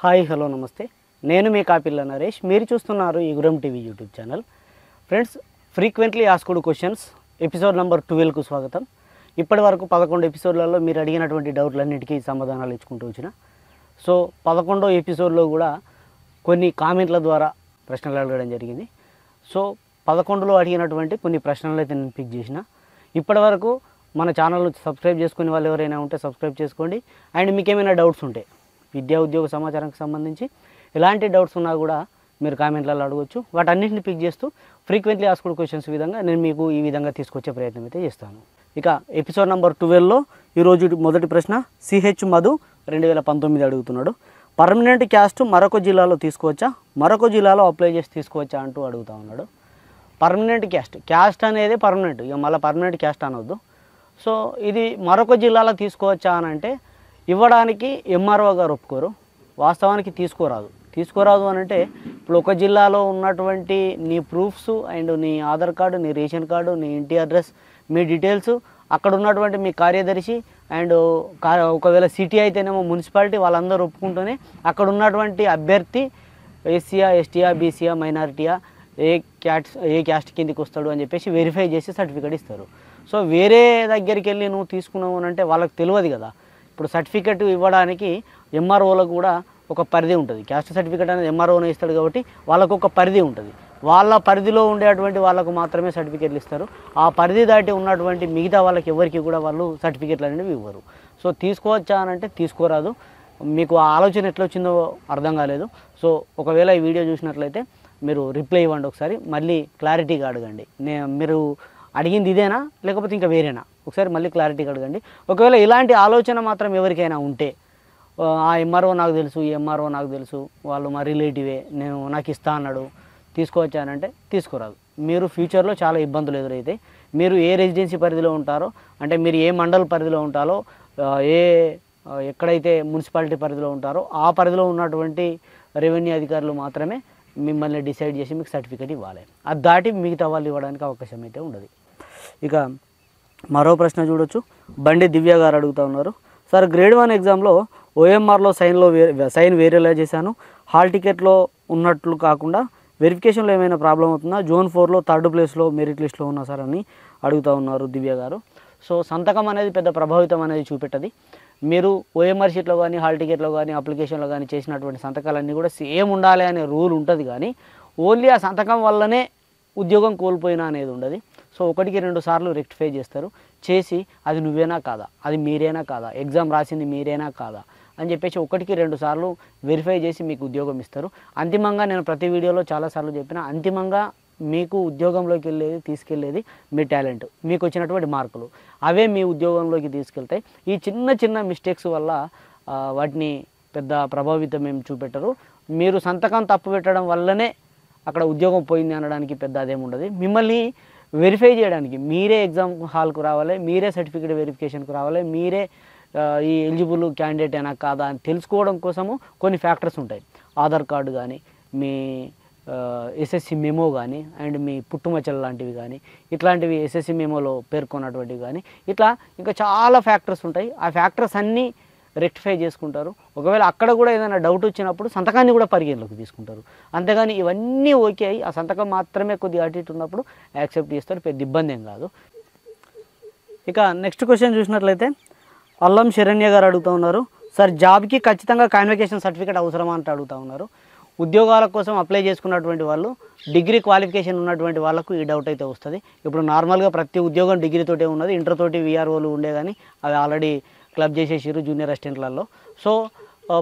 Hi hello నమస్తే నేను మీ కాపిల్ల నరేష్ మీరు చూస్తున్నారు Eeguram TV YouTube channel friends frequently asked questions episode number 12కు స్వాగతం ఇప్పటి వరకు 11 ఎపిసోడ్లలో మీరు అడిగినటువంటి డౌట్లన్నిటికీ సమాధానాలు ఇచ్చుకుంటూ వచ్చిన సో 11వ ఎపిసోడ్లో కూడా కొన్ని కామెంట్ల ద్వారా ప్రశ్నలు అడగడం జరిగింది సో 11లో అడిగినటువంటి కొన్ని ప్రశ్నలు అయితే నేను పిక్ చేసిన ఇప్పటి వరకు మన ఛానల్ సబ్స్క్రైబ్ చేసుకునే వాళ్ళు ఎవరైనా ఉంటే సబ్స్క్రైబ్ చేసుకోండి అండ్ మీకు ఏమైనా డౌట్స్ ఉంటే విద్యా ఉద్యోగ సమాచారానికి సంబంధించి ఎలాంటి డౌట్స్ ఉన్నా కూడా మీరు కామెంట్లలో అడగవచ్చు వాటన్నింటిని పిక్ చేస్తూ ఫ్రీక్వెంట్లీ ఆస్క్డ్ క్వశ్చన్స్ విధంగా నేను మీకు ఈ విధంగా తీసుకొచ్చే ప్రయత్నం అయితే చేస్తాను ఇక ఎపిసోడ్ నెంబర్ 12లో ఈరోజు మొదటి ప్రశ్న సిహెచ్ మధు 2019 అడుగుతున్నాడు పర్మనెంట్ క్యాస్ట్ మరొక జిల్లాలో తీసుకోవచ్చా మరొక జిల్లాలో అప్లై చేసి తీసుకోవచ్చా అంటూ అడుగుతూ ఉన్నాడు పర్మనెంట్ క్యాస్ట్ అనేది పర్మనెంట్ ఇక మళ్ళీ పర్మనెంట్ క్యాస్ట్ అనవద్దు సో ఇది మరొక జిల్లాలో తీసుకోవచ్చా అని అంటే ఇవ్వడానికి ఎంఆర్ఓ గారు ఒప్పుకోరు వాస్తవానికి తీసుకోరాదు అని అంటే ఇప్పుడు ఒక జిల్లాలో ఉన్నటువంటి నీ ప్రూఫ్స్ అండ్ నీ ఆధార్ కార్డు నీ రేషన్ కార్డు నీ ఇంటి అడ్రస్ మీ డీటెయిల్స్ అక్కడ ఉన్నటువంటి మీ కార్యదర్శి అండ్ ఒకవేళ సిటీ అయితేనేమో మున్సిపాలిటీ వాళ్ళందరూ ఒప్పుకుంటూనే అక్కడ ఉన్నటువంటి అభ్యర్థి ఎస్సీయా ఎస్టీయా బీసీయా మైనారిటీయా ఏ క్యాస్ట్ కిందికి వస్తాడు అని చెప్పేసి వెరిఫై చేసి సర్టిఫికేట్ ఇస్తారు సో వేరే దగ్గరికి వెళ్ళి నువ్వు తీసుకున్నావు అని అంటే వాళ్ళకి తెలియదు కదా ఇప్పుడు సర్టిఫికెట్ ఇవ్వడానికి ఎంఆర్ఓలకు కూడా ఒక పరిధి ఉంటుంది క్యాస్ట్ సర్టిఫికేట్ అనేది ఎంఆర్ఓనే ఇస్తాడు కాబట్టి వాళ్ళకు ఒక పరిధి ఉంటుంది వాళ్ళ పరిధిలో ఉండేటువంటి వాళ్ళకు మాత్రమే సర్టిఫికేట్లు ఇస్తారు ఆ పరిధి దాటి ఉన్నటువంటి మిగతా వాళ్ళకి ఎవరికి కూడా వాళ్ళు సర్టిఫికేట్లు అనేవి ఇవ్వరు సో తీసుకోవచ్చా అని అంటే తీసుకోరాదు మీకు ఆ ఆలోచన ఎట్లా వచ్చిందో అర్థం కాలేదు సో ఒకవేళ ఈ వీడియో చూసినట్లయితే మీరు రిప్లై ఇవ్వండి ఒకసారి మళ్ళీ క్లారిటీగా అడగండి మీరు అడిగింది ఇదేనా లేకపోతే ఇంకా వేరేనా ఒకసారి మళ్ళీ క్లారిటీగా అడగండి ఒకవేళ ఇలాంటి ఆలోచన మాత్రం ఎవరికైనా ఉంటే ఆ ఎంఆర్ఓ నాకు తెలుసు ఈ ఎంఆర్ఓ నాకు తెలుసు వాళ్ళు మా రిలేటివే నాకు ఇస్తా అన్నాడు తీసుకోవచ్చానంటే తీసుకోరాదు మీరు ఫ్యూచర్లో చాలా ఇబ్బందులు ఎదురైతే మీరు ఏ రెసిడెన్సీ పరిధిలో ఉంటారో అంటే మీరు ఏ మండల పరిధిలో ఉంటారో ఎక్కడైతే మున్సిపాలిటీ పరిధిలో ఉంటారో ఆ పరిధిలో ఉన్నటువంటి రెవెన్యూ అధికారులు మాత్రమే మిమ్మల్ని డిసైడ్ చేసి మీకు సర్టిఫికేట్ ఇవ్వాలి అది దాటి మిగతా వాళ్ళు ఇవ్వడానికి అవకాశం అయితే ఉండదు ఇక మరో ప్రశ్న చూడొచ్చు బండి దివ్య గారు అడుగుతూ ఉన్నారు సార్ గ్రేడ్ 1 ఎగ్జామ్లో ఓఎంఆర్లో సైన్ వేరేలా చేశాను హాల్ టికెట్లో ఉన్నట్లు కాకుండా వెరిఫికేషన్లో ఏమైనా ప్రాబ్లం అవుతుందా జోన్ 4లో 3rd ప్లేస్లో మెరిట్ లిస్ట్లో ఉన్నా సార్ అని అడుగుతూ ఉన్నారు దివ్య గారు సో సంతకం అనేది పెద్ద ప్రభావితం అనేది చూపెట్టది మీరు ఓఎంఆర్ షీట్లో కానీ హాల్ టికెట్లో కానీ అప్లికేషన్లో కానీ చేసినటువంటి సంతకాలన్నీ కూడా సేమ్ ఉండాలి అనే రూల్ ఉంటుంది కానీ ఓన్లీ ఆ సంతకం వల్లనే ఉద్యోగం కోల్పోయినా అనేది ఉండదు సో 1-2 సార్లు రెక్టిఫై చేసి అది నువ్వేనా కాదా అది మీరేనా కాదా ఎగ్జామ్ రాసింది మీరేనా కాదా అని చెప్పేసి 1-2 సార్లు వెరిఫై చేసి మీకు ఉద్యోగం ఇస్తారు అంతిమంగా నేను ప్రతి వీడియోలో చాలాసార్లు చెప్పిన అంతిమంగా మీకు ఉద్యోగంలోకి తీసుకెళ్ళేది మీ టాలెంట్ మీకు వచ్చినటువంటి మార్కులు అవే మీ ఉద్యోగంలోకి తీసుకెళ్తాయి ఈ చిన్న మిస్టేక్స్ వల్ల వాటిని పెద్ద ప్రభావితం ఏం చూపెట్టరు మీరు సంతకం తప్పు పెట్టడం వల్లనే అక్కడ ఉద్యోగం పోయింది అనడానికి పెద్ద అదేం ఉండదు మిమ్మల్ని వెరిఫై చేయడానికి మీరే ఎగ్జామ్ హాల్కు రావాలి మీరే సర్టిఫికేట్ వెరిఫికేషన్కు రావాలి మీరే ఈ ఎలిజిబుల్ క్యాండిడేట్ అయినా కాదా అని తెలుసుకోవడం కోసము కొన్ని ఫ్యాక్టర్స్ ఉంటాయి ఆధార్ కార్డు కానీ మీ ఎస్ఎస్సి మెమో కానీ అండ్ మీ పుట్టుమచ్చలు లాంటివి కానీ ఇట్లాంటివి ఎస్ఎస్సి మెమోలో పేర్కొన్నటువంటివి కానీ ఇట్లా ఇంకా చాలా ఫ్యాక్టర్స్ ఉంటాయి ఆ ఫ్యాక్టర్స్ అన్నీ రెక్టిఫై చేసుకుంటారు ఒకవేళ అక్కడ కూడా ఏదైనా డౌట్ వచ్చినప్పుడు సంతకాన్ని కూడా పరిగణలోకి తీసుకుంటారు అంతేగాని ఇవన్నీ ఓకే అయ్యి ఆ సంతకం మాత్రమే కొద్దిగా అటు ఇటు ఉన్నప్పుడు యాక్సెప్ట్ చేస్తారు పెద్ద ఇబ్బంది ఏం కాదు ఇక నెక్స్ట్ క్వశ్చన్ చూసినట్లయితే అల్లం శరణ్య గారు అడుగుతూ ఉన్నారు సార్ జాబ్కి ఖచ్చితంగా కాన్వకేషన్ సర్టిఫికేట్ అవసరమా అంటే అడుగుతూ ఉన్నారు ఉద్యోగాల కోసం అప్లై చేసుకున్నటువంటి వాళ్ళు డిగ్రీ క్వాలిఫికేషన్ ఉన్నటువంటి వాళ్ళకు ఈ డౌట్ అయితే వస్తుంది ఇప్పుడు నార్మల్గా ప్రతి ఉద్యోగం డిగ్రీతోటే ఉన్నది ఇంటర్ తోటి విఆర్ఓలు ఉండే కానీ అవి ఆల్రెడీ క్లబ్ చేసేసారు జూనియర్ అసిస్టెంట్లలో సో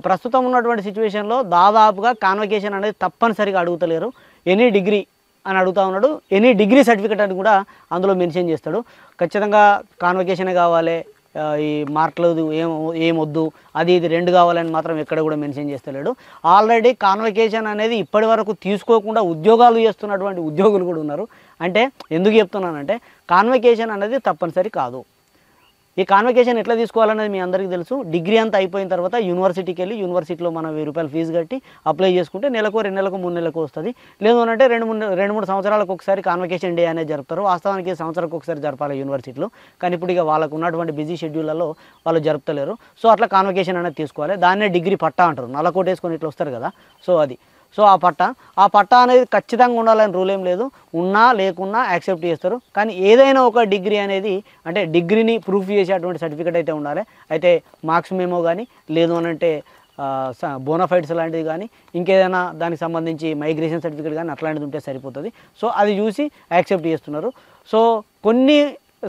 ప్రస్తుతం ఉన్నటువంటి సిచ్యువేషన్లో దాదాపుగా కాన్వకేషన్ అనేది తప్పనిసరిగా అడుగుతలేరు ఎనీ డిగ్రీ అని అడుగుతూ ఉన్నాడు ఎనీ డిగ్రీ సర్టిఫికేట్ అని కూడా అందులో మెన్షన్ చేస్తాడు ఖచ్చితంగా కాన్వకేషనే కావాలి ఈ మార్కులు ఏమొద్దు అది ఇది 2 కావాలని మాత్రం ఎక్కడ కూడా మెన్షన్ చేస్తలేడు ఆల్రెడీ కాన్వకేషన్ అనేది ఇప్పటి వరకు తీసుకోకుండా ఉద్యోగాలు చేస్తున్నటువంటి ఉద్యోగులు కూడా ఉన్నారు అంటే ఎందుకు చెప్తున్నానంటే కాన్వకేషన్ అనేది తప్పనిసరి కాదు ఈ కాన్వకేషన్ ఎట్లా తీసుకోవాలనేది మీ అందరికీ తెలుసు. డిగ్రీ అంతా అయిపోయిన తర్వాత యూనివర్సిటీకి వెళ్ళి యూనివర్సిటీలో మనం 1000 రూపాయలు ఫీజు కట్టి అప్లై చేసుకుంటే నెలకు 2 నెలలకు 3 నెలలకు వస్తుంది. లేదు అంటే 2-3 సంవత్సరాలకు ఒకసారి కాన్వకేషన్ డే అనేది జరుపుతారు. వాస్తవానికి సంవత్సరానికి ఒకసారి జరపాలి యూనివర్సిటీలో, కానీ ఇప్పుడు ఇక వాళ్ళకు ఉన్నటువంటి బిజీ షెడ్యూల్లో వాళ్ళు జరుపుతలేరు. సో అట్లా కాన్వకేషన్ అనేది తీసుకోవాలి. దాన్నే డిగ్రీ పట్టా అంటారు. నల్లకోట వేసుకొని ఇట్లా వస్తారు కదా, సో అది. సో ఆ పట్టా అనేది ఖచ్చితంగా ఉండాలని రూల్ ఏం లేదు, ఉన్నా లేకున్నా యాక్సెప్ట్ చేస్తారు. కానీ ఏదైనా ఒక డిగ్రీ అనేది అంటే డిగ్రీని ప్రూఫ్ చేసేటువంటి సర్టిఫికేట్ అయితే ఉండాలి. అయితే మార్క్స్ మేమో కానీ లేదు అని అంటే బోనాఫైడ్స్ లాంటిది కానీ ఇంకేదైనా దానికి సంబంధించి మైగ్రేషన్ సర్టిఫికేట్ కానీ అట్లాంటిది ఉంటే సరిపోతుంది. సో అది చూసి యాక్సెప్ట్ చేస్తున్నారు. సో కొన్ని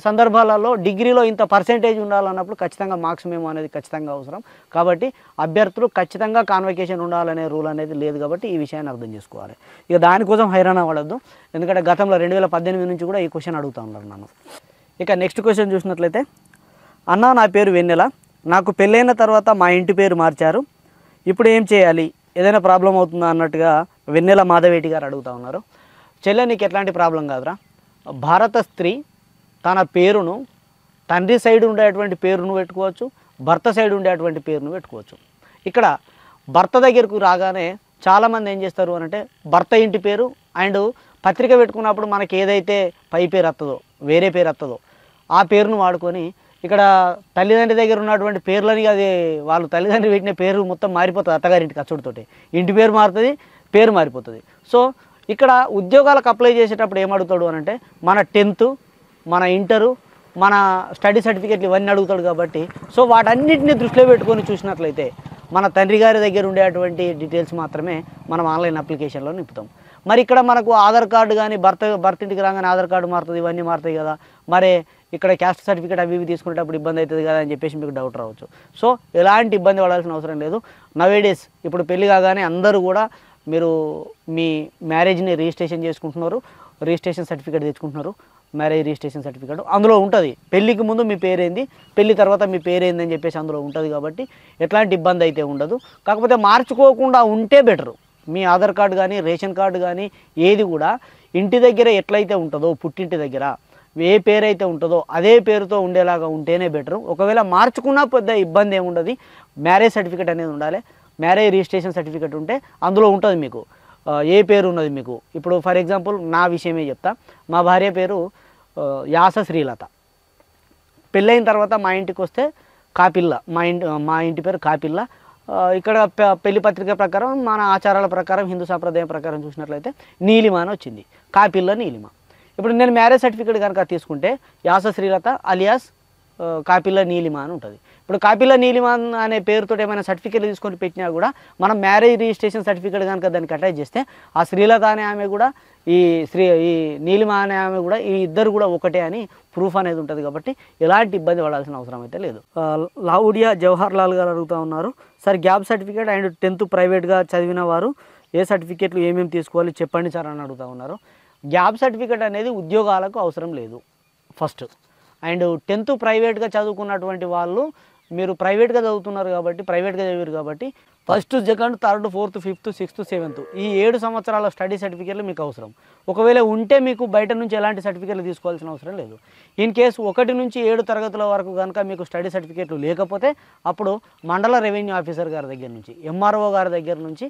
సందర్భాలలో డిగ్రీలో ఇంత పర్సెంటేజ్ ఉండాలన్నప్పుడు ఖచ్చితంగా మార్క్స్ మేమో అనేది ఖచ్చితంగా అవసరం. కాబట్టి అభ్యర్థులు ఖచ్చితంగా కాన్వకేషన్ ఉండాలనే రూల్ అనేది లేదు. కాబట్టి ఈ విషయాన్ని అర్థం చేసుకోవాలి. ఇక దానికోసం హైరాణ పడద్దు, ఎందుకంటే గతంలో 2018 నుంచి కూడా ఈ క్వశ్చన్ అడుగుతూ ఉన్నారు నన్ను. ఇక నెక్స్ట్ క్వశ్చన్ చూసినట్లయితే, అన్న నా పేరు వెన్నెల, నాకు పెళ్ళైన తర్వాత మా ఇంటి పేరు మార్చారు, ఇప్పుడు ఏం చేయాలి, ఏదైనా ప్రాబ్లం అవుతుందా అన్నట్టుగా వెన్నెల మాధవేటి గారు అడుగుతూ ఉన్నారు. చెల్లె నీకు ఎట్లాంటి ప్రాబ్లం కాదురా, భారత స్త్రీ తన పేరును తండ్రి సైడ్ ఉండేటువంటి పేరును పెట్టుకోవచ్చు, భర్త సైడ్ ఉండేటువంటి పేరును పెట్టుకోవచ్చు. ఇక్కడ భర్త దగ్గరకు రాగానే చాలామంది ఏం చేస్తారు అనంటే భర్త ఇంటి పేరు అండ్ పత్రిక పెట్టుకున్నప్పుడు మనకి ఏదైతే పై పేరు వస్తుందో వేరే పేరు వస్తుందో ఆ పేరును వాడుకొని ఇక్కడ తల్లిదండ్రి దగ్గర ఉన్నటువంటి పేర్లని అది వాళ్ళు తల్లిదండ్రి పెట్టిన పేరు మొత్తం మారిపోతుంది. అత్తగారింటికి అచ్చుడితోటి ఇంటి పేరు మారుతుంది, పేరు మారిపోతుంది. సో ఇక్కడ ఉద్యోగాలకు అప్లై చేసేటప్పుడు ఏమడుగుతాడు అనంటే మన 10th, మన ఇంటరు, మన స్టడీ సర్టిఫికేట్లు ఇవన్నీ అడుగుతాడు. కాబట్టి సో వాటన్నిటిని దృష్టిలో పెట్టుకొని చూసినట్లయితే మన తండ్రి గారి దగ్గర ఉండేటువంటి డీటెయిల్స్ మాత్రమే మనం ఆన్లైన్ అప్లికేషన్లో నింపుతాం. మరి ఇక్కడ మనకు ఆధార్ కార్డు కానీ భర్త ఇంటికి రాగానే ఆధార్ కార్డు మారుతుంది, ఇవన్నీ మారుతాయి కదా, మరి ఇక్కడ క్యాస్ట్ సర్టిఫికేట్ అవి ఇవి తీసుకునేటప్పుడు ఇబ్బంది అవుతుంది కదా అని చెప్పేసి మీకు డౌట్ రావచ్చు. సో ఎలాంటి ఇబ్బంది పడాల్సిన అవసరం లేదు. నవేడేస్ ఇప్పుడు పెళ్లి కాగానే అందరూ కూడా మీరు మీ మ్యారేజ్ని రిజిస్ట్రేషన్ చేసుకుంటున్నారు, రిజిస్ట్రేషన్ సర్టిఫికేట్ తెచ్చుకుంటున్నారు. మ్యారేజ్ రిజిస్ట్రేషన్ సర్టిఫికేట్ అందులో ఉంటుంది. పెళ్ళికి ముందు మీ పేరేంది, పెళ్ళి తర్వాత మీ పేరేంది అని చెప్పేసి అందులో ఉంటుంది. కాబట్టి ఎట్లాంటి ఇబ్బంది అయితే ఉండదు. కాకపోతే మార్చుకోకుండా ఉంటే బెటరు. మీ ఆధార్ కార్డు కానీ రేషన్ కార్డు కానీ ఏది కూడా ఇంటి దగ్గర ఎట్లయితే ఉంటుందో పుట్టింటి దగ్గర ఏ పేరైతే ఉంటుందో అదే పేరుతో ఉండేలాగా ఉంటేనే బెటరు. ఒకవేళ మార్చుకున్నా పెద్ద ఇబ్బంది ఏమి ఉండదు. మ్యారేజ్ సర్టిఫికేట్ అనేది ఉండాలి. మ్యారేజ్ రిజిస్ట్రేషన్ సర్టిఫికేట్ ఉంటే అందులో ఉంటుంది మీకు ఏ పేరు ఉన్నది మీకు. ఇప్పుడు ఫర్ ఎగ్జాంపుల్ నా విషయమే చెప్తా. మా భార్య పేరు యాస శ్రీలత. పెళ్ళైన తర్వాత మా ఇంటికి వస్తే కాపిల్ల, మా ఇంటి పేరు కాపిల్ల. ఇక్కడ పెళ్లి పత్రిక ప్రకారం మన ఆచారాల ప్రకారం హిందూ సాంప్రదాయం ప్రకారం చూసినట్లయితే నీలిమ అని వచ్చింది, కాపిల్ల నీలిమ. ఇప్పుడు నేను మ్యారేజ్ సర్టిఫికేట్ కనుక తీసుకుంటే యాస శ్రీలత అలియాస్ కాపిల్ల నీలిమ అని ఉంటుంది. ఇప్పుడు కాపిల్ల నీలిమ అనే పేరుతో ఏమైనా సర్టిఫికేట్లు తీసుకొని పెట్టినా కూడా మనం మ్యారేజ్ రిజిస్ట్రేషన్ సర్టిఫికేట్ కనుక దానికి అటాచ్ చేస్తే ఆ శ్రీలత అనే ఆమె కూడా ఈ నీలిమ అనే ఆమె కూడా ఈ ఇద్దరు కూడా ఒకటే అని ప్రూఫ్ అనేది ఉంటుంది. కాబట్టి ఎలాంటి ఇబ్బంది పడాల్సిన అవసరం అయితే లేదు. లావుడియా జవహర్ లాల్ గారు అడుగుతూ ఉన్నారు, sir gap certificate and 10th ప్రైవేట్గా చదివిన వారు ఏ సర్టిఫికేట్లు ఏమేమి తీసుకోవాలి చెప్పండి సార్ అని అడుగుతూ ఉన్నారు. గ్యాప్ సర్టిఫికేట్ అనేది ఉద్యోగాలకు అవసరం లేదు ఫస్ట్. అండ్ 10th ప్రైవేట్గా చదువుకున్నటువంటి వాళ్ళు మీరు ప్రైవేట్గా చదువుతున్నారు కాబట్టి ప్రైవేట్గా చదివారు కాబట్టి 1st, 2nd, 3rd, 4th, 5th, 6th, 7th ఈ 7 సంవత్సరాల స్టడీ సర్టిఫికేట్లు మీకు అవసరం. ఒకవేళ ఉంటే మీకు బయట నుంచి ఎలాంటి సర్టిఫికేట్లు తీసుకోవాల్సిన అవసరం లేదు. ఇన్ కేసు 1 నుంచి 7 తరగతుల వరకు కనుక మీకు స్టడీ సర్టిఫికేట్లు లేకపోతే అప్పుడు మండల రెవెన్యూ ఆఫీసర్ గారి దగ్గర నుంచి ఎంఆర్ఓ గారి దగ్గర నుంచి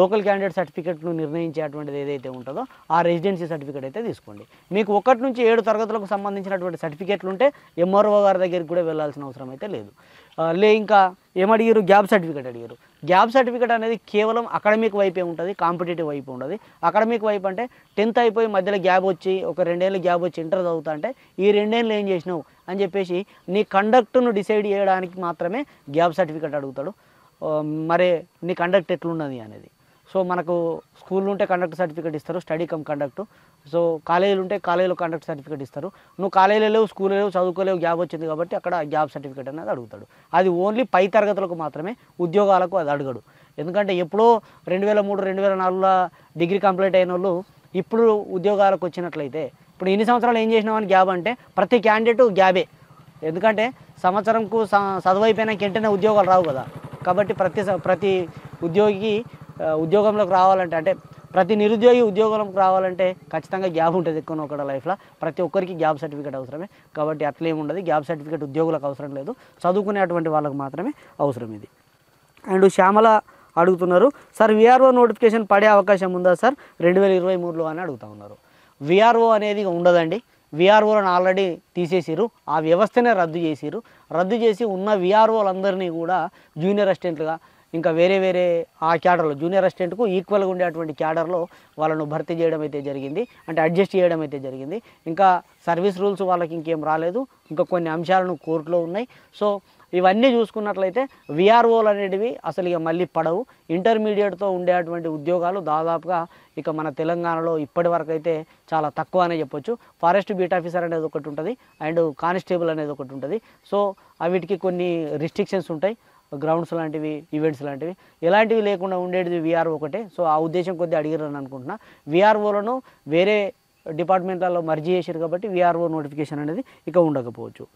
లోకల్ క్యాండిడేట్ సర్టిఫికేట్ను నిర్ణయించేటువంటిది ఏదైతే ఉంటుందో ఆ రెసిడెన్సీ సర్టిఫికేట్ అయితే తీసుకోండి. మీకు 1 నుంచి 7 తరగతులకు సంబంధించినటువంటి సర్టిఫికేట్లు ఉంటే ఎంఆర్ఓ గారి దగ్గరికి కూడా వెళ్ళాల్సిన అవసరం అయితే లేదు. ఇంకా ఏమడిగారు, గ్యాప్ సర్టిఫికేట్ అడిగారు. గ్యాప్ సర్టిఫికేట్ అనేది కేవలం అకాడమిక్ వైపే ఉంటుంది, కాంపిటేటివ్ వైపు ఉండదు. అకాడమిక్ వైపు అంటే 10th అయిపోయి మధ్యలో గ్యాప్ వచ్చి ఒక 2 ఏళ్ళు గ్యాప్ వచ్చి ఇంటర్ చదువుతా అంటే ఈ 2 ఏళ్ళు ఏం చేసినావు అని చెప్పేసి నీ కండక్ట్ను డిసైడ్ చేయడానికి మాత్రమే గ్యాప్ సర్టిఫికేట్ అడుగుతాడు. మరి నీ కండక్ట్ ఎట్లున్నది అనేది. సో మనకు స్కూల్ ఉంటే కండక్ట్ సర్టిఫికేట్ ఇస్తారు, స్టడీ కమ్ కండక్ట్. సో కాలేజీలు ఉంటే కాలేజీలో కండక్ట్ సర్టిఫికేట్ ఇస్తారు. నువ్వు కాలేజీలో లేవు, స్కూల్లో లేవు, చదువుకోలేవు, గ్యాప్ వచ్చింది కాబట్టి అక్కడ గ్యాప్ సర్టిఫికేట్ అనేది అడుగుతాడు. అది ఓన్లీ పై తరగతులకు మాత్రమే, ఉద్యోగాలకు అది అడగడు. ఎందుకంటే ఎప్పుడో 2003, 2004లో డిగ్రీ కంప్లీట్ అయిన వాళ్ళు ఇప్పుడు ఉద్యోగాలకు వచ్చినట్లయితే ఇప్పుడు ఇన్ని సంవత్సరాలు ఏం చేసినామని గ్యాప్ అంటే ప్రతి క్యాండిడేట్ గ్యాబే. ఎందుకంటే సంవత్సరంకు చదువు అయిపోయినాక వెంటనే ఉద్యోగాలు రావు కదా. కాబట్టి ప్రతి ఉద్యోగికి ఉద్యోగంలోకి రావాలంటే అంటే ప్రతి నిరుద్యోగి ఉద్యోగంలోకి రావాలంటే ఖచ్చితంగా గ్యాప్ ఉంటుంది ఎక్కువ ఒకటి లైఫ్లో. ప్రతి ఒక్కరికి గ్యాప్ సర్టిఫికేట్ అవసరమే. కాబట్టి అట్లేమి ఉండదు, గ్యాప్ సర్టిఫికేట్ ఉద్యోగులకు అవసరం లేదు, చదువుకునేటువంటి వాళ్ళకు మాత్రమే అవసరం ఇది. అండ్ శ్యామల అడుగుతున్నారు, సార్ విఆర్ఓ నోటిఫికేషన్ పడే అవకాశం ఉందా సార్ 2023లో అని అడుగుతూ ఉన్నారు. విఆర్ఓ అనేది ఉండదండి. విఆర్ఓలను ఆల్రెడీ తీసేసిరు, ఆ వ్యవస్థనే రద్దు చేసి ఉన్న విఆర్ఓలందరినీ కూడా జూనియర్ అసిస్టెంట్లుగా ఇంకా వేరే ఆ క్యాడర్లో జూనియర్ అసిస్టెంట్కు ఈక్వల్గా ఉండేటువంటి క్యాడర్లో వాళ్ళను భర్తీ చేయడం అయితే జరిగింది, అంటే అడ్జస్ట్ చేయడం అయితే జరిగింది. ఇంకా సర్వీస్ రూల్స్ వాళ్ళకి ఇంకేం రాలేదు, ఇంకా కొన్ని అంశాలను కోర్టులో ఉన్నాయి. సో ఇవన్నీ చూసుకున్నట్లయితే విఆర్ఓలు అనేటివి అసలు ఇక మళ్ళీ పడవు. ఇంటర్మీడియట్తో ఉండేటువంటి ఉద్యోగాలు దాదాపుగా ఇక మన తెలంగాణలో ఇప్పటి వరకు అయితే చాలా తక్కువ అనే చెప్పొచ్చు. ఫారెస్ట్ బీట్ ఆఫీసర్ అనేది ఒకటి ఉంటుంది, అండ్ కానిస్టేబుల్ అనేది ఒకటి ఉంటుంది. సో వీటికి కొన్ని రిస్ట్రిక్షన్స్ ఉంటాయి, గ్రౌండ్స్ లాంటివి, ఈవెంట్స్ లాంటివి, ఎలాంటివి లేకుండా ఉండేది విఆర్ఓ ఒకటే. సో ఆ ఉద్దేశం కొద్దీ అడిగారని అనుకుంటున్నా. విఆర్ఓలను వేరే డిపార్ట్మెంట్లలో మర్జీ చేశారు కాబట్టి విఆర్ఓ నోటిఫికేషన్ అనేది ఇక ఉండకపోవచ్చు.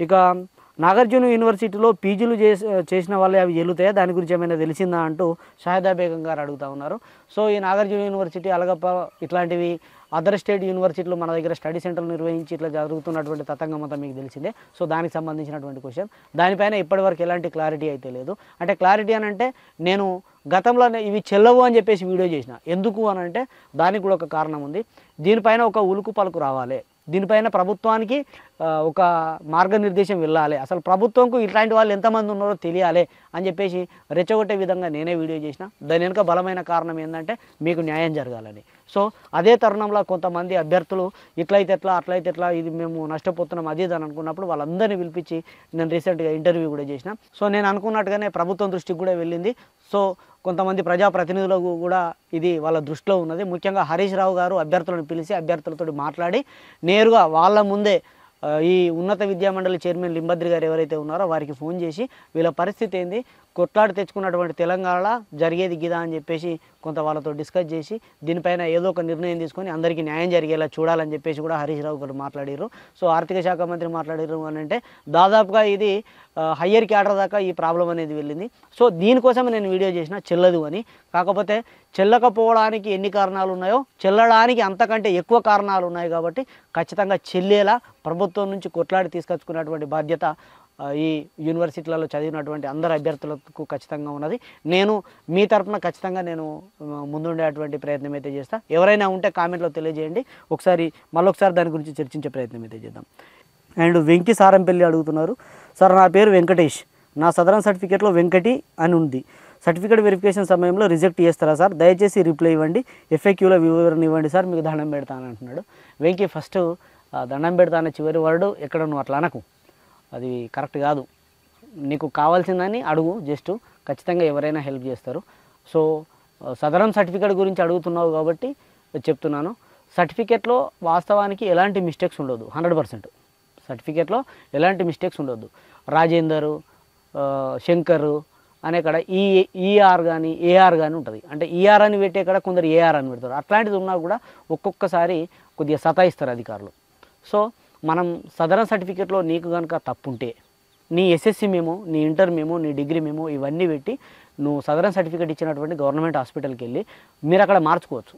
ఇక నాగార్జున యూనివర్సిటీలో పీజీలు చేసిన వాళ్ళే అవి చెల్లుతాయా, దాని గురించి ఏమైనా తెలిసిందా అంటూ షాహిదా బేగం గారు అడుగుతూ ఉన్నారు. సో ఈ నాగార్జున యూనివర్సిటీ, అలగప్ప ఇట్లాంటివి అదర్ స్టేట్ యూనివర్సిటీలు మన దగ్గర స్టడీ సెంటర్లు నిర్వహించి ఇట్లా జరుగుతున్నటువంటి తతంగం అంతా మీకు తెలిసిందే. సో దానికి సంబంధించినటువంటి క్వశ్చన్, దానిపైన ఇప్పటివరకు ఎలాంటి క్లారిటీ అయితే లేదు. అంటే క్లారిటీ అని అంటే నేను గతంలో ఇవి చెల్లవు అని చెప్పేసి వీడియో చేసిన, ఎందుకు అని అంటే దానికి కూడా ఒక కారణం ఉంది. దీనిపైన ఒక ఉలుకు పలుకు రావాలి, దీనిపైన ప్రభుత్వానికి ఒక మార్గనిర్దేశం వెళ్ళాలి, అసలు ప్రభుత్వంకు ఇట్లాంటి వాళ్ళు ఎంతమంది ఉన్నారో తెలియాలి అని చెప్పేసి రెచ్చగొట్టే విధంగా నేనే వీడియో చేసిన. దాని వెనుక బలమైన కారణం ఏంటంటే మీకు న్యాయం జరగాలని. సో అదే తరుణంలో కొంతమంది అభ్యర్థులు ఇట్లయితే ఎట్లా, అట్లయితే ఎట్లా, ఇది మేము నష్టపోతున్నాం అది అని అనుకున్నప్పుడు వాళ్ళందరినీ పిలిపించి నేను రీసెంట్గా ఇంటర్వ్యూ కూడా చేసిన. సో నేను అనుకున్నట్టుగానే ప్రభుత్వం దృష్టికి కూడా వెళ్ళింది. సో కొంతమంది ప్రజాప్రతినిధులకు కూడా ఇది వాళ్ళ దృష్టిలో ఉన్నది. ముఖ్యంగా హరీష్ రావు గారు అభ్యర్థులను పిలిచి అభ్యర్థులతో మాట్లాడి నేరుగా వాళ్ళ ముందే ఈ ఉన్నత విద్యామండలి చైర్మన్ లింబద్రి గారు ఎవరైతే ఉన్నారో వారికి ఫోన్ చేసి వీళ్ళ పరిస్థితి ఏంది, కొట్లాడి తెచ్చుకున్నటువంటి తెలంగాణలో జరిగేది గిదా అని చెప్పేసి కొంత వాళ్ళతో డిస్కస్ చేసి దీనిపైన ఏదో ఒక నిర్ణయం తీసుకొని అందరికీ న్యాయం జరిగేలా చూడాలని చెప్పేసి కూడా హరీష్ రావు గారు మాట్లాడారు. సో ఆర్థిక శాఖ మంత్రి మాట్లాడారు అని అంటే దాదాపుగా ఇది హయ్యర్ క్యాడర్ దాకా ఈ ప్రాబ్లం అనేది వెళ్ళింది. సో దీనికోసమే నేను వీడియో చేసిన, చెల్లదు అని. కాకపోతే చెల్లకపోవడానికి ఎన్ని కారణాలు ఉన్నాయో చెల్లడానికి అంతకంటే ఎక్కువ కారణాలు ఉన్నాయి. కాబట్టి ఖచ్చితంగా చెల్లేలా ప్రభుత్వం నుంచి కొట్లాడి తీసుకొచ్చుకున్నటువంటి బాధ్యత ఈ యూనివర్సిటీలలో చదివినటువంటి అందరు అభ్యర్థులకు ఖచ్చితంగా ఉన్నది. నేను మీ తరఫున ఖచ్చితంగా నేను ముందుండేటువంటి ప్రయత్నం అయితే చేస్తాను. ఎవరైనా ఉంటే కామెంట్లో తెలియజేయండి, మళ్ళొకసారి దాని గురించి చర్చించే ప్రయత్నం అయితే చేద్దాం. అండ్ వెంకి సారంపల్లి అడుగుతున్నారు, సార్ నా పేరు వెంకటేష్, నా సదరన్ సర్టిఫికేట్లో వెంకటి అని ఉంది, సర్టిఫికేట్ వెరిఫికేషన్ సమయంలో రిజెక్ట్ చేస్తారా సార్, దయచేసి రిప్లై ఇవ్వండి, ఎఫ్ఏక్యూలో వివరణ ఇవ్వండి సార్, మీకు దండం పెడతాను అంటున్నాడు. వెంకీ ఫస్ట్ దండం పెడతానే చివరి వర్డు ఎక్కడ నువ్వు అట్లా అనకు, అది కరెక్ట్ కాదు. నీకు కావాల్సిందని అడుగు, జస్ట్ ఖచ్చితంగా ఎవరైనా హెల్ప్ చేస్తారు. సో సదరన్ సర్టిఫికేట్ గురించి అడుగుతున్నావు కాబట్టి చెప్తున్నాను. సర్టిఫికేట్లో వాస్తవానికి ఎలాంటి మిస్టేక్స్ ఉండదు, 100% సర్టిఫికేట్లో ఎలాంటి మిస్టేక్స్ ఉండొద్దు. రాజేందరు, శంకర్ అనే కాడ ఈఆర్ కానీ ఏఆర్ కానీ ఉంటుంది. అంటే ఈఆర్ అని పెట్టే కాడ కొందరు ఏఆర్ అని పెడతారు. అట్లాంటిది ఉన్నా కూడా ఒక్కొక్కసారి కొద్దిగా సతాయిస్తారు అధికారులు. సో మనం సదరన్ సర్టిఫికేట్లో నీకు కనుక తప్పుంటే నీ ఎస్ఎస్సి మేమో, నీ ఇంటర్ మేమో, నీ డిగ్రీ మేమో ఇవన్నీ పెట్టి నువ్వు సదరన్ సర్టిఫికేట్ ఇచ్చినటువంటి గవర్నమెంట్ హాస్పిటల్కి వెళ్ళి మీరు అక్కడ మార్చుకోవచ్చు,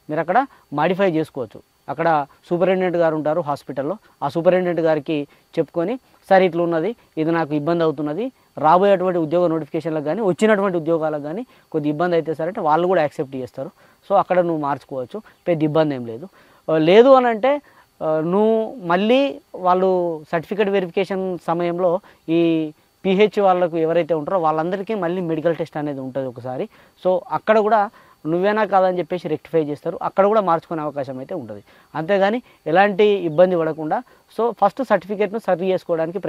మీరు అక్కడ మాడిఫై చేసుకోవచ్చు. అక్కడ సూపరింటెండెంట్ గారు ఉంటారు హాస్పిటల్లో, ఆ సూపరింటెండెంట్ గారికి చెప్పుకొని సార్ ఇట్లా ఉన్నది, ఇది నాకు ఇబ్బంది అవుతున్నది, రాబోయేటువంటి ఉద్యోగ నోటిఫికేషన్లకు కానీ వచ్చినటువంటి ఉద్యోగాలకు కానీ కొద్ది ఇబ్బంది అయితే సరే అంటే వాళ్ళు కూడా యాక్సెప్ట్ చేస్తారు. సో అక్కడ నువ్వు మార్చుకోవచ్చు, పెద్ద ఇబ్బంది ఏం లేదు. లేదు అని అంటే నువ్వు మళ్ళీ వాళ్ళు సర్టిఫికేట్ వెరిఫికేషన్ సమయంలో ఈ పిహెచ్ వాళ్ళకు ఎవరైతే ఉంటారో వాళ్ళందరికీ మళ్ళీ మెడికల్ టెస్ట్ అనేది ఉంటుంది ఒకసారి. సో అక్కడ కూడా నువ్వేనా కాదని చెప్పేసి రెక్టిఫై చేస్తారు, అక్కడ కూడా మార్చుకునే అవకాశం అయితే ఉంటుంది. అంతేగాని ఎలాంటి ఇబ్బంది పడకుండా సో ఫస్ట్ సర్టిఫికేట్ను సరి చేసుకోవడానికి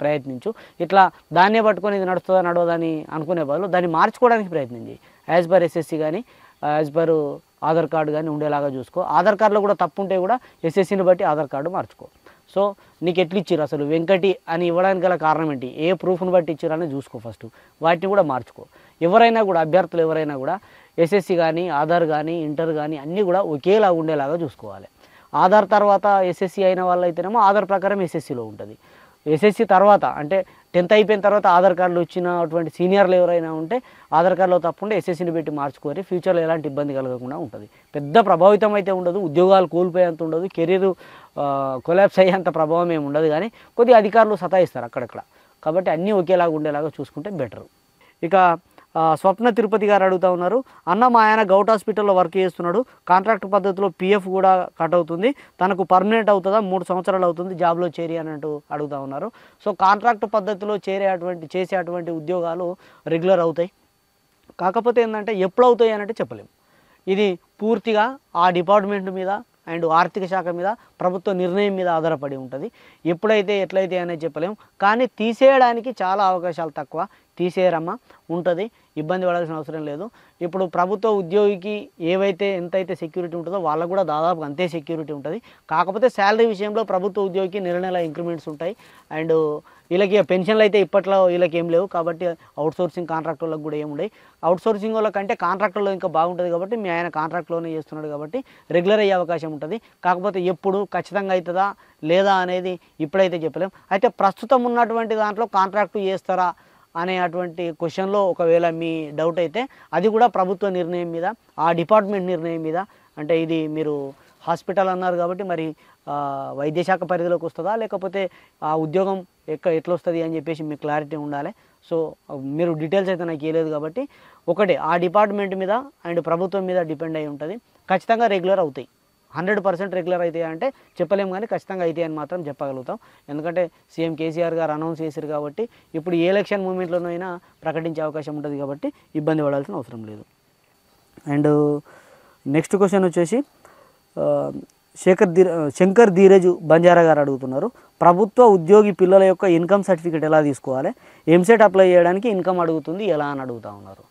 ప్రయత్నించు. ఇట్లా దాన్నే పట్టుకొని ఇది నడుస్తుందా నడవదని అనుకునే బదులు దాన్ని మార్చుకోవడానికి ప్రయత్నం చేయి. యాజ్ పర్ ఎస్ఎస్సి కానీ యాజ్ పర్ ఆధార్ కార్డు కానీ ఉండేలాగా చూసుకో. ఆధార్ కార్డులో కూడా తప్పు ఉంటే కూడా ఎస్ఎస్సిని బట్టి ఆధార్ కార్డు మార్చుకో. సో నీకు ఎట్లు ఇచ్చారు అసలు వెంకటి అని ఇవ్వడానికి గల కారణం ఏంటి, ఏ ప్రూఫ్ని బట్టి ఇచ్చారని చూసుకో ఫస్ట్, వాటిని కూడా మార్చుకో. ఎవరైనా కూడా అభ్యర్థులు ఎవరైనా కూడా ఎస్ఎస్సి కానీ ఆధార్ కానీ ఇంటర్ కానీ అన్నీ కూడా ఒకేలా ఉండేలాగా చూసుకోవాలి. ఆధార్ తర్వాత ఎస్ఎస్సి అయిన వాళ్ళైతేనేమో ఆధార్ ప్రకారం ఎస్ఎస్సిలో ఉంటుంది, ఎస్ఎస్సి తర్వాత అంటే 10th అయిపోయిన తర్వాత ఆధార్ కార్డులు వచ్చినటువంటి సీనియర్లు ఎవరైనా ఉంటే ఆధార్ కార్డులో తప్పకుండా ఎస్ఎస్సిని పెట్టి మార్చుకోరి, ఫ్యూచర్లో ఎలాంటి ఇబ్బంది కలగకుండా ఉంటుంది. పెద్ద ప్రభావితం అయితే ఉండదు, ఉద్యోగాలు కోల్పోయేంత ఉండదు, కెరీర్ కొలాప్స్ అయ్యేంత ప్రభావం ఏమి ఉండదు. కానీ కొద్దిగా అధికారులు సతాయిస్తారు అక్కడక్కడ. కాబట్టి అన్నీ ఒకేలాగా ఉండేలాగా చూసుకుంటే బెటరు. ఇక స్వప్న తిరుపతి గారు అడుగుతూ ఉన్నారు, అన్న మా ఆయన గౌట్ హాస్పిటల్లో వర్క్ చేస్తున్నాడు, కాంట్రాక్ట్ పద్ధతిలో పిఎఫ్ కూడా కట్ అవుతుంది, తనకు పర్మనెంట్ అవుతుందా, 3 సంవత్సరాలు అవుతుంది జాబ్లో చేరి అని అంటూ అడుగుతూ ఉన్నారు. సో కాంట్రాక్ట్ పద్ధతిలో చేసేటువంటి ఉద్యోగాలు రెగ్యులర్ అవుతాయి. కాకపోతే ఏంటంటే ఎప్పుడు అవుతాయి అని అంటే చెప్పలేము. ఇది పూర్తిగా ఆ డిపార్ట్మెంట్ మీద అండ్ ఆర్థిక శాఖ మీద, ప్రభుత్వ నిర్ణయం మీద ఆధారపడి ఉంటుంది. ఎప్పుడైతే ఎట్లయితే అనేది చెప్పలేము. కానీ తీసేయడానికి చాలా అవకాశాలు తక్కువ, తీసేయరమ్మా ఉంటుంది, ఇబ్బంది పడాల్సిన అవసరం లేదు. ఇప్పుడు ప్రభుత్వ ఉద్యోగికి ఎంతైతే సెక్యూరిటీ ఉంటుందో వాళ్ళకు కూడా దాదాపు అంతే సెక్యూరిటీ ఉంటుంది. కాకపోతే శాలరీ విషయంలో ప్రభుత్వ ఉద్యోగికి నెల ఇంక్రిమెంట్స్ ఉంటాయి. అండ్ వీళ్ళకి పెన్షన్లు అయితే ఇప్పట్లో వీళ్ళకి ఏం లేవు. కాబట్టి అవుట్సోర్సింగ్ కాంట్రాక్ట్ వాళ్ళకి కూడా ఏముండవు. అవుట్సోర్సింగ్ వాళ్ళకంటే కాంట్రాక్ట్లో ఇంకా బాగుంటుంది. కాబట్టి మీ ఆయన కాంట్రాక్ట్లోనే చేస్తున్నాడు కాబట్టి రెగ్యులర్ అయ్యే అవకాశం ఉంటుంది. కాకపోతే ఎప్పుడు ఖచ్చితంగా అవుతుందా లేదా అనేది ఇప్పుడైతే చెప్పలేం. అయితే ప్రస్తుతం ఉన్నటువంటి దాంట్లో కాంట్రాక్టు చేస్తారా అనేటువంటి క్వశ్చన్లో ఒకవేళ మీ డౌట్ అయితే అది కూడా ప్రభుత్వ నిర్ణయం మీద, ఆ డిపార్ట్మెంట్ నిర్ణయం మీద. అంటే ఇది మీరు హాస్పిటల్ అన్నారు కాబట్టి మరి వైద్యశాఖ పరిధిలోకి వస్తుందా లేకపోతే ఆ ఉద్యోగం ఎట్లా వస్తుంది అని చెప్పేసి మీకు క్లారిటీ ఉండాలి. సో మీరు డీటెయిల్స్ అయితే నాకు ఇవ్వలేదు కాబట్టి ఒకటే ఆ డిపార్ట్మెంట్ మీద అండ్ ప్రభుత్వం మీద డిపెండ్ అయి ఉంటుంది. ఖచ్చితంగా రెగ్యులర్ అవుతాయి, 100% రెగ్యులర్ అవుతాయి అంటే చెప్పలేము, కానీ ఖచ్చితంగా అవుతాయి అని మాత్రం చెప్పగలుగుతాం. ఎందుకంటే సీఎం కేసీఆర్ గారు అనౌన్స్ చేశారు కాబట్టి ఇప్పుడు ఏ ఎలక్షన్ మూమెంట్లోనైనా ప్రకటించే అవకాశం ఉంటుంది కాబట్టి ఇబ్బంది పడాల్సిన అవసరం లేదు. అండ్ నెక్స్ట్ క్వశ్చన్ వచ్చేసి శంకర్ ధీరజ్ బంజారా గారు అడుగుతున్నారు, ప్రభుత్వ ఉద్యోగి పిల్లల యొక్క ఇన్కమ్ సర్టిఫికేట్ ఎలా తీసుకోవాలి, ఎంసెట్ అప్లై చేయడానికి ఇన్కమ్ అడుగుతుంది ఎలా అని అడుగుతూ ఉన్నారు.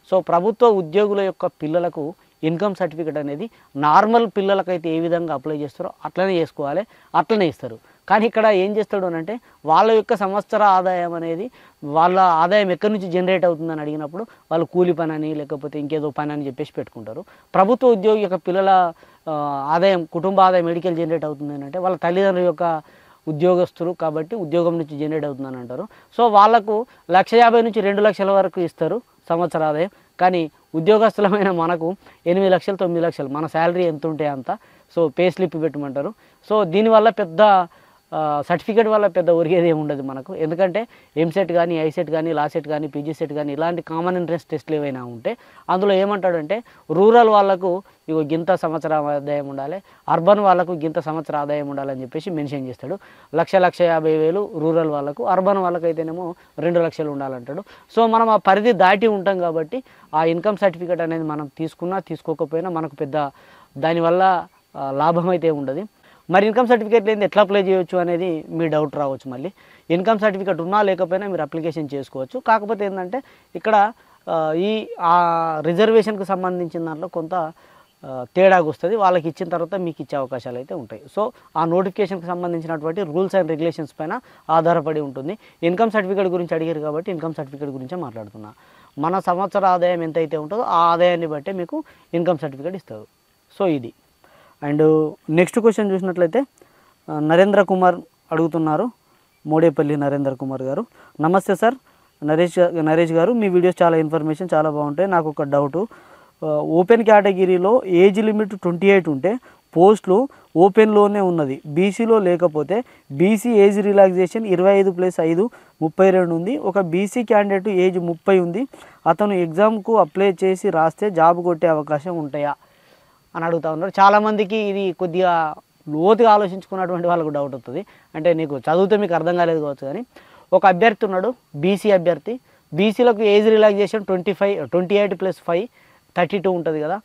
సో ప్రభుత్వ ఉద్యోగుల యొక్క పిల్లలకు ఇన్కమ్ సర్టిఫికేట్ అనేది నార్మల్ పిల్లలకైతే ఏ విధంగా అప్లై చేస్తారో అట్లనే చేసుకోవాలి, అట్లనే ఇస్తారు. కానీ ఇక్కడ ఏం చేస్తాడు అని అంటే వాళ్ళ యొక్క సంవత్సర ఆదాయం అనేది, వాళ్ళ ఆదాయం ఎక్కడి నుంచి జనరేట్ అవుతుందని అడిగినప్పుడు వాళ్ళు కూలి పని అని లేకపోతే ఇంకేదో పని అని చెప్పేసి పెట్టుకుంటారు. ప్రభుత్వ ఉద్యోగి యొక్క పిల్లల ఆదాయం, కుటుంబ ఆదాయం మెడికల్ జనరేట్ అవుతుంది అని అంటే వాళ్ళ తల్లిదండ్రుల యొక్క ఉద్యోగస్తులు కాబట్టి ఉద్యోగం నుంచి జనరేట్ అవుతుందని అంటారు. సో వాళ్ళకు 1,50,000 నుంచి 2 లక్షల వరకు ఇస్తారు సంవత్సర ఆదాయం. కానీ ఉద్యోగస్తులమైన మనకు 8 లక్షలు 9 లక్షలు మన శాలరీ ఎంత ఉంటే అంత. సో పే స్లిప్ పెట్టమంటారు. సో దీనివల్ల పెద్ద సర్టిఫికేట్ వల్ల పెద్ద ఒరిగేది ఏమి ఉండదు మనకు. ఎందుకంటే ఎంసెట్ కానీ, ఐసెట్ కానీ, లాసెట్ కానీ, పీజీ సెట్ కానీ ఇలాంటి కామన్ ఎంట్రన్స్ టెస్ట్లు ఏవైనా ఉంటే అందులో ఏమంటాడంటే రూరల్ వాళ్ళకు ఇగో గింత సంవత్సర ఆదాయం ఉండాలి, అర్బన్ వాళ్ళకు గింత సంవత్సర ఆదాయం ఉండాలని చెప్పేసి మెన్షన్ చేస్తాడు. 1,50,000 రూరల్ వాళ్ళకు, అర్బన్ వాళ్ళకైతేనేమో 2 లక్షలు ఉండాలంటాడు. సో మనం ఆ పరిధి దాటి ఉంటాం కాబట్టి ఆ ఇన్కమ్ సర్టిఫికేట్ అనేది మనం తీసుకున్నా తీసుకోకపోయినా మనకు పెద్ద దానివల్ల లాభం అయితే ఉండదు. మరి ఇన్కమ్ సర్టిఫికేట్ లేని ఎట్లా అప్లై చేయొచ్చు అనేది మీ డౌట్ రావచ్చు. మళ్ళీ ఇన్కమ్ సర్టిఫికేట్ ఉన్నా లేకపోయినా మీరు అప్లికేషన్ చేసుకోవచ్చు. కాకపోతే ఏంటంటే ఇక్కడ ఆ రిజర్వేషన్కి సంబంధించిన దాంట్లో కొంత తేడాగా వస్తుంది. వాళ్ళకి ఇచ్చిన తర్వాత మీకు ఇచ్చే అవకాశాలు అయితే ఉంటాయి. సో ఆ నోటిఫికేషన్కి సంబంధించినటువంటి రూల్స్ అండ్ రెగ్యులేషన్స్ పైన ఆధారపడి ఉంటుంది. ఇన్కమ్ సర్టిఫికేట్ గురించి అడిగారు కాబట్టి ఇన్కమ్ సర్టిఫికేట్ గురించే మాట్లాడుతున్నా. మన సంవత్సర ఆదాయం ఎంతైతే ఉంటుందో ఆ ఆదాయాన్ని బట్టే మీకు ఇన్కమ్ సర్టిఫికేట్ ఇస్తారు. సో ఇది. అండ్ నెక్స్ట్ క్వశ్చన్ చూసినట్లయితే నరేంద్ర కుమార్ అడుగుతున్నారు, మోడేపల్లి నరేంద్ర కుమార్ గారు. నమస్తే సార్ నరేష్ గారు, మీ వీడియోస్ చాలా ఇన్ఫర్మేషన్ చాలా బాగుంటాయి. నాకు ఒక డౌటు, ఓపెన్ కేటగిరీలో ఏజ్ లిమిట్ 28 ఉంటే పోస్టులు ఓపెన్లోనే ఉన్నది, బీసీలో లేకపోతే బీసీ ఏజ్ రిలాక్సేషన్ 25+5 32 ఉంది. ఒక బీసీ క్యాండిడేట్ ఏజ్ 30 ఉంది, అతను ఎగ్జామ్కు అప్లై చేసి రాస్తే జాబ్ కొట్టే అవకాశం ఉంటాయా అని అడుగుతూ ఉన్నారు. చాలామందికి ఇది కొద్దిగా లోతుగా ఆలోచించుకున్నటువంటి వాళ్ళకు డౌట్ వస్తుంది. అంటే నీకు చదివితే మీకు అర్థం కాలేదు కావచ్చు. కానీ ఒక అభ్యర్థి ఉన్నాడు, బీసీ అభ్యర్థి, బీసీలకు ఏజ్ రిలాక్సేషన్ 28+5 32 ఉంటుంది కదా.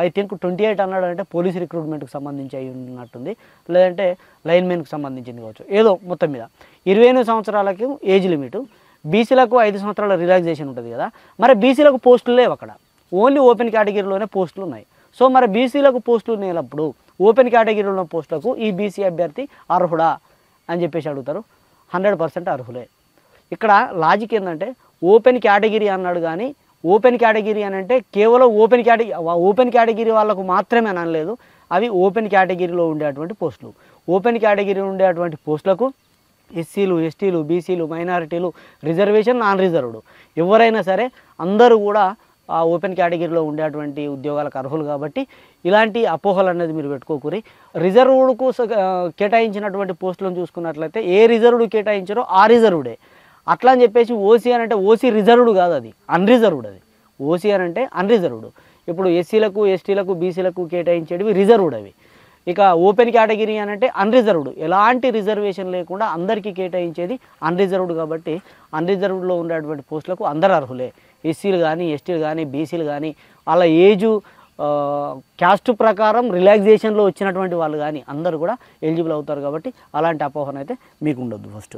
ఐ థింక్ 28 అన్నాడు అంటే పోలీస్ రిక్రూట్మెంట్కి సంబంధించి అయి ఉన్నట్టుంది, లేదంటే లైన్మెన్కి సంబంధించింది కావచ్చు. ఏదో మొత్తం మీద 28 సంవత్సరాలకు ఏజ్ లిమిట్, బీసీలకు 5 సంవత్సరాల రిలాక్సేషన్ ఉంటుంది కదా. మరి బీసీలకు పోస్టులు లేవు, అక్కడ ఓన్లీ ఓపెన్ కేటగిరీలోనే పోస్టులు ఉన్నాయి. సో మరి బీసీలకు పోస్టులు లేనప్పుడు ఓపెన్ కేటగిరీలో ఉన్న పోస్టులకు ఈ బీసీ అభ్యర్థి అర్హుడా అని చెప్పేసి అడుగుతారు. 100% అర్హులే. ఇక్కడ లాజిక్ ఏంటంటే ఓపెన్ కేటగిరీ అన్నాడు, కానీ ఓపెన్ కేటగిరీ అని అంటే కేవలం ఓపెన్ కేటగిరీ వాళ్ళకు మాత్రమే అనలేదు. అవి ఓపెన్ కేటగిరీలో ఉండేటువంటి పోస్టులు. ఓపెన్ కేటగిరీలో ఉండేటువంటి పోస్టులకు ఎస్సీలు, ఎస్టీలు, బీసీలు, మైనారిటీలు, రిజర్వేషన్, నాన్ రిజర్వ్డ్ ఎవరైనా సరే అందరూ కూడా ఆ ఓపెన్ కేటగిరీలో ఉండేటువంటి ఉద్యోగాలకు అర్హులు. కాబట్టి ఇలాంటి అపోహలు అనేది మీరు పెట్టుకోకూరి. రిజర్వ్డ్కు కేటాయించినటువంటి పోస్టులను చూసుకున్నట్లయితే ఏ రిజర్వ్డ్ కేటాయించారో ఆ రిజర్వ్డే. అట్లా అని చెప్పేసి ఓసీ అని అంటే ఓసీ రిజర్వ్డ్ కాదు, అది అన్రిజర్వ్డ్. అది ఓసీ అని అంటే అన్రిజర్వ్డ్. ఇప్పుడు ఎస్సీలకు, ఎస్టీలకు, బీసీలకు కేటాయించేటివి రిజర్వ్డ్ అవి. ఇక ఓపెన్ కేటగిరీ అని అంటే అన్రిజర్వ్డ్, ఎలాంటి రిజర్వేషన్ లేకుండా అందరికీ కేటాయించేది అన్రిజర్వ్డ్. కాబట్టి అన్రిజర్వ్డ్లో ఉండేటువంటి పోస్టులకు అందరు అర్హులే. ఎస్సీలు కానీ, ఎస్టీలు కానీ, బీసీలు కానీ, వాళ్ళ ఏజు క్యాస్ట్ ప్రకారం రిలాక్సేషన్లో వచ్చినటువంటి వాళ్ళు కానీ అందరూ కూడా ఎలిజిబుల్ అవుతారు. కాబట్టి అలాంటి అపోహన అయితే మీకు ఉండొద్దు ఫస్ట్.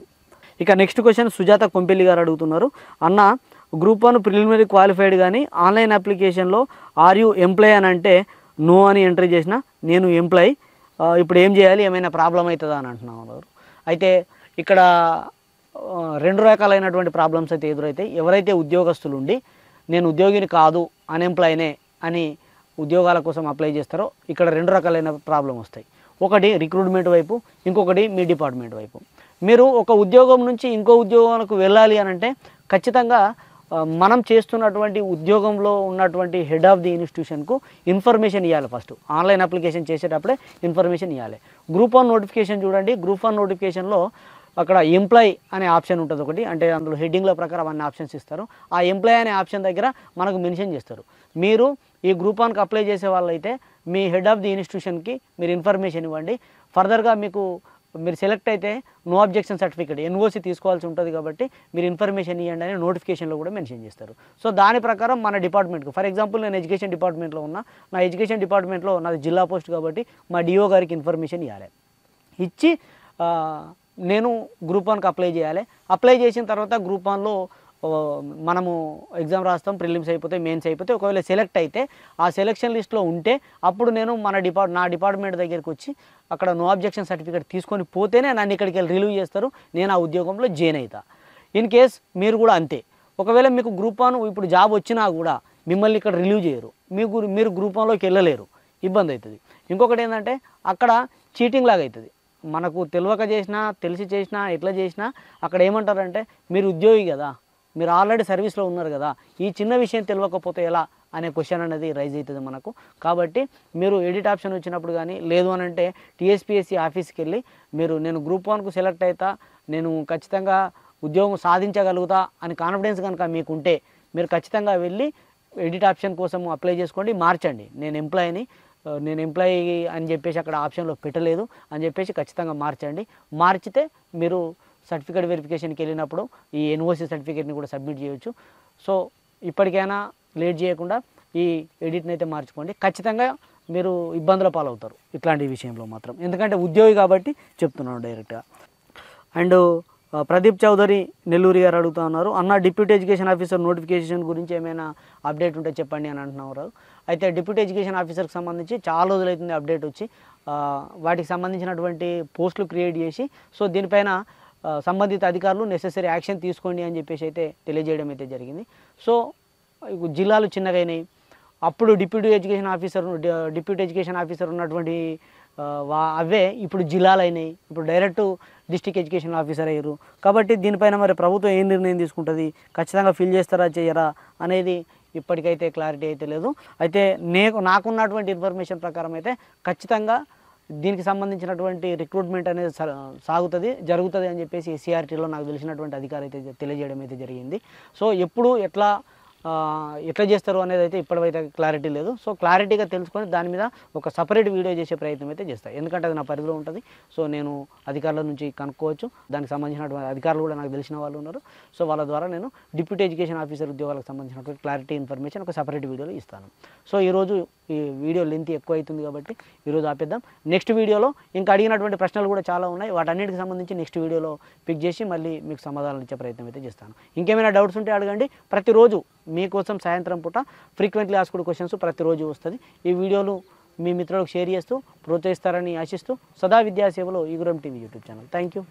ఇక నెక్స్ట్ క్వశ్చన్ సుజాత కొంపెల్లి గారు అడుగుతున్నారు. అన్న, గ్రూప్ 1 ప్రిలిమినరీ క్వాలిఫైడ్ కానీ ఆన్లైన్ అప్లికేషన్లో ఆర్ యూ ఎంప్లాయ్ అని అంటే నో అని ఎంట్రీ చేసిన, నేను ఎంప్లాయ్, ఇప్పుడు ఏం చేయాలి, ఏమైనా ప్రాబ్లం అవుతుందా అని అంటున్నారు. అయితే ఇక్కడ రెండు రకాలైనటువంటి ప్రాబ్లమ్స్ అయితే ఎదురైతే, ఎవరైతే ఉద్యోగస్తులు ఉండి నేను ఉద్యోగిని కాదు అన్ఎంప్లాయ్నే అని ఉద్యోగాల కోసం అప్లై చేస్తారో ఇక్కడ రెండు రకాలైన ప్రాబ్లం వస్తాయి. ఒకటి రిక్రూట్మెంట్ వైపు, ఇంకొకటి మీ డిపార్ట్మెంట్ వైపు. మీరు ఒక ఉద్యోగం నుంచి ఇంకో ఉద్యోగానికి వెళ్ళాలి అని అంటే ఖచ్చితంగా మనం చేస్తున్నటువంటి ఉద్యోగంలో ఉన్నటువంటి హెడ్ ఆఫ్ ది ఇన్స్టిట్యూషన్కు ఇన్ఫర్మేషన్ ఇవ్వాలి. ఫస్ట్ ఆన్లైన్ అప్లికేషన్ చేసేటప్పుడే ఇన్ఫర్మేషన్ ఇవ్వాలి. గ్రూప్ 1 నోటిఫికేషన్ చూడండి. గ్రూప్ 1 నోటిఫికేషన్లో అక్కడ ఎంప్లాయ్ అనే ఆప్షన్ ఉంటుంది ఒకటి, అంటే అందులో హెడ్డింగ్ల ప్రకారం అన్ని ఆప్షన్స్ ఇస్తారు. ఆ ఎంప్లాయ్ అనే ఆప్షన్ దగ్గర మనకు మెన్షన్ చేస్తారు. మీరు ఈ గ్రూప్ 1కి అప్లై చేసే వాళ్ళైతే మీ హెడ్ ఆఫ్ ది ఇన్స్టిట్యూషన్కి మీరు ఇన్ఫర్మేషన్ ఇవ్వండి. ఫర్దర్గా మీరు సెలెక్ట్ అయితే నో అబ్జెక్షన్ సర్టిఫికేట్ ఎన్ఓసి తీసుకోవాల్సి ఉంటుంది. కాబట్టి మీరు ఇన్ఫర్మేషన్ ఇవ్వండి అని నోటిఫికేషన్లో కూడా మెన్షన్ చేస్తారు. సో దాని ప్రకారం మన డిపార్ట్మెంట్కు, ఫర్ ఎగ్జాంపుల్ నేను ఎడ్యుకేషన్ డిపార్ట్మెంట్లో ఉన్నా, నా ఎడ్యుకేషన్ డిపార్ట్మెంట్లో నాది జిల్లా పోస్ట్ కాబట్టి మా డిఓ గారికి ఇన్ఫర్మేషన్ ఇవ్వాలి. ఇచ్చి నేను గ్రూప్ 1కి అప్లై చేయాలి. అప్లై చేసిన తర్వాత గ్రూప్ 1లో మనము ఎగ్జామ్ రాస్తాం, ప్రిలిమ్స్ అయిపోతే, మెయిన్స్ అయిపోతే, ఒకవేళ సెలెక్ట్ అయితే ఆ సెలెక్షన్ లిస్ట్లో ఉంటే అప్పుడు నేను నా డిపార్ట్మెంట్ దగ్గరికి వచ్చి అక్కడ నో అబ్జెక్షన్ సర్టిఫికేట్ తీసుకొని పోతేనే నన్ను ఇక్కడికి వెళ్ళి రిలీవ్ చేస్తారు, నేను ఆ ఉద్యోగంలో జాయిన్ అవుతా. ఇన్ కేస్ మీరు కూడా అంతే. ఒకవేళ మీకు గ్రూప్ 1 ఇప్పుడు జాబ్ వచ్చినా కూడా మిమ్మల్ని ఇక్కడ రిలీవ్ చేయరు, మీరు గ్రూప్ 1లోకి వెళ్ళలేరు, ఇబ్బంది అవుతుంది. ఇంకొకటి ఏంటంటే అక్కడ చీటింగ్ లాగా అవుతుంది. మనకు తెలియక చేసినా, తెలిసి చేసినా, ఎట్లా చేసినా అక్కడ ఏమంటారంటే మీరు ఉద్యోగి కదా, మీరు ఆల్రెడీ సర్వీస్లో ఉన్నారు కదా, ఈ చిన్న విషయం తెలియకపోతే ఎలా అనే క్వశ్చన్ అనేది రైజ్ అవుతుంది మనకు. కాబట్టి మీరు ఎడిట్ ఆప్షన్ వచ్చినప్పుడు కానీ, లేదు అని అంటే టీఎస్పీఎస్సీ ఆఫీస్కి వెళ్ళి నేను గ్రూప్ 1కు సెలెక్ట్ అవుతా, నేను ఖచ్చితంగా ఉద్యోగం సాధించగలుగుతా అని కాన్ఫిడెన్స్ కనుక మీకుంటే మీరు ఖచ్చితంగా వెళ్ళి ఎడిట్ ఆప్షన్ కోసం అప్లై చేసుకోండి, మార్చండి. నేను ఎంప్లాయీ అని చెప్పేసి అక్కడ ఆప్షన్లో పెట్టలేదు అని చెప్పేసి ఖచ్చితంగా మార్చండి. మార్చితే మీరు సర్టిఫికేట్ వెరిఫికేషన్కి వెళ్ళినప్పుడు ఈ ఎన్ఓసి సర్టిఫికేట్ని కూడా సబ్మిట్ చేయొచ్చు. సో ఇప్పటికైనా లేట్ చేయకుండా ఈ ఎడిట్ని అయితే మార్చుకోండి. ఖచ్చితంగా మీరు ఇబ్బందుల పాలవుతారు ఇట్లాంటి విషయంలో మాత్రం, ఎందుకంటే ఉద్యోగి కాబట్టి చెప్తున్నాను డైరెక్ట్గా. అండ్ ప్రదీప్ చౌదరి నెల్లూరు గారు అడుగుతూ ఉన్నారు, అన్న డిప్యూటీ ఎడ్యుకేషన్ ఆఫీసర్ నోటిఫికేషన్ గురించి ఏమైనా అప్డేట్ ఉంటే చెప్పండి అని అంటున్నారు. అయితే డిప్యూటీ ఎడ్యుకేషన్ ఆఫీసర్కి సంబంధించి చాలా రోజులైతుంది అప్డేట్ వచ్చి, వాటికి సంబంధించినటువంటి పోస్టులు క్రియేట్ చేసి, సో దీనిపైన సంబంధిత అధికారులు నెసెసరీ యాక్షన్ తీసుకోండి అని చెప్పేసి అయితే తెలియజేయడం అయితే జరిగింది. సో జిల్లాలు చిన్నగైనాయి. అప్పుడు డిప్యూటీ ఎడ్యుకేషన్ ఆఫీసర్ ఉన్నటువంటి అవే ఇప్పుడు జిల్లాలు అయినాయి, ఇప్పుడు డైరెక్ట్ డిస్ట్రిక్ట్ ఎడ్యుకేషన్ ఆఫీసర్ అయ్యారు. కాబట్టి దీనిపైన మరి ప్రభుత్వం ఏం నిర్ణయం తీసుకుంటుంది, ఖచ్చితంగా ఫిల్ చేస్తారా చేయరా అనేది ఇప్పటికైతే క్లారిటీ అయితే లేదు. అయితే నాకున్నటువంటి ఇన్ఫర్మేషన్ ప్రకారం అయితే ఖచ్చితంగా దీనికి సంబంధించినటువంటి రిక్రూట్మెంట్ అనేది జరుగుతుంది అని చెప్పేసి ఎస్సీఆర్టీలో నాకు తెలిసినటువంటి అధికారి అయితే తెలియజేయడం అయితే జరిగింది. సో ఎప్పుడు ఎట్లా చేస్తారు అనేది అయితే ఇప్పటివైతే క్లారిటీ లేదు. సో క్లారిటీగా తెలుసుకొని దాని మీద ఒక సపరేట్ వీడియో చేసే ప్రయత్నం అయితే చేస్తాను, ఎందుకంటే అది నా పరిధిలో ఉంటుంది. సో నేను అధికారుల నుంచి కనుక్కోవచ్చు, దానికి సంబంధించినటువంటి అధికారులు కూడా నాకు తెలిసిన వాళ్ళు ఉన్నారు. సో వాళ్ళ ద్వారా నేను డిప్యూటీ ఎడ్యుకేషన్ ఆఫీసర్ ఉద్యోగాలకు సంబంధించినటువంటి క్లారిటీ ఇన్ఫర్మేషన్ ఒక సపరేట్ వీడియోలో ఇస్తాను. సో ఈరోజు ఈ వీడియో లెంత్ ఎక్కువ అవుతుంది కాబట్టి ఈరోజు ఆపేద్దాం. నెక్స్ట్ వీడియోలో ఇంకా అడిగినటువంటి ప్రశ్నలు కూడా చాలా ఉన్నాయి, వాటన్నిటికి సంబంధించి నెక్స్ట్ వీడియోలో పిక్ చేసి మళ్ళీ మీకు సమాధానాలు ఇచ్చే ప్రయత్నం అయితే చేస్తాను. ఇంకేమైనా డౌట్స్ ఉంటే అడగండి. ప్రతిరోజు మీకోసం సాయంత్రం పూట ఫ్రీక్వెంట్లీ ఆస్క్డ్ క్వశ్చన్స్ ప్రతిరోజు వస్తుంది. ఈ వీడియోలు మీ మిత్రులకు షేర్ చేస్తూ ప్రోత్సహిస్తారని ఆశిస్తూ సదా విద్యాసేవలో Eeguram TV YouTube channel. Thank you.